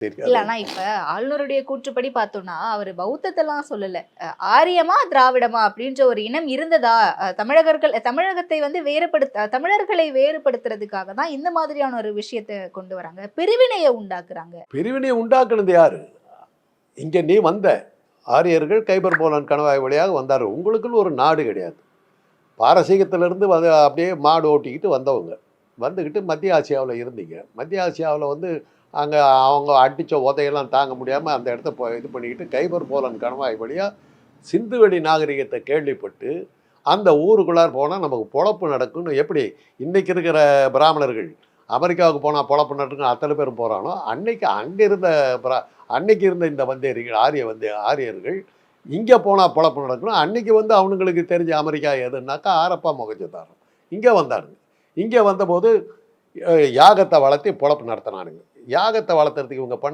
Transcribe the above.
இல்ல தெரியாது. ஆனா இப்ப ஆளுநருடைய கூற்றுப்படி பார்த்தோம்னா, அவரு பௌத்தத்தெல்லாம் சொல்லல. ஆரியமா, திராவிடமா அப்படின்ற ஒரு இனம் இருந்ததா? தமிழகத்தை வந்து தமிழர்களை வேறுபடுத்துறதுக்காக தான் இந்த மாதிரியான ஒரு விஷயத்த கொண்டு வராங்க. பிரிவினைய உண்டாக்குறாங்க. பிரிவினை உண்டாக்குனது யாரு? இங்க நீ வந்த ஆரியர்கள் கைபர் போலன் கணவாய் வழியாக வந்தாரு. உங்களுக்குன்னு ஒரு நாடு கிடையாது. பாரசீகத்திலிருந்து அப்படியே மாடு ஓட்டிக்கிட்டு வந்தவங்க. வந்துக்கிட்டு மத்திய ஆசியாவுல இருந்தீங்க. மத்திய ஆசியாவுல வந்து அங்க அவங்க அடிச்ச உதையெல்லாம் தாங்க முடியாம அந்த இடத்த இது பண்ணிக்கிட்டு கைபர் போலன் கணவாய் வழியா சிந்துவெளி நாகரிகத்த கேள்விப்பட்டு, அந்த ஊருக்குள்ளார போனா நமக்கு பொழப்பு நடக்கும்னு எப்படி இன்னைக்கு இருக்கிற பிராமணர்கள் அமெரிக்காவுக்கு போனா பொழப்பு நடக்கும்னு அத்தனை பேரும் போறானோ, அன்னைக்கு அங்க இருந்த அன்னைக்கு இருந்த இந்த வந்தேரிகள் ஆரியர்கள் இங்க போனா பொழப்பு நடக்கணும். அன்னைக்கு வந்து அவனுங்களுக்கு தெரிஞ்ச அமெரிக்கா எதுன்னாக்கா ஹரப்பா மொகஞ்சதாரோ. இங்க வந்தானுங்க. இங்க வந்தபோது யாகத்த வளர்த்தி பொழப்பு நடத்துனானுங்க. யாகத்த வளர்த்துறதுக்கு இவங்க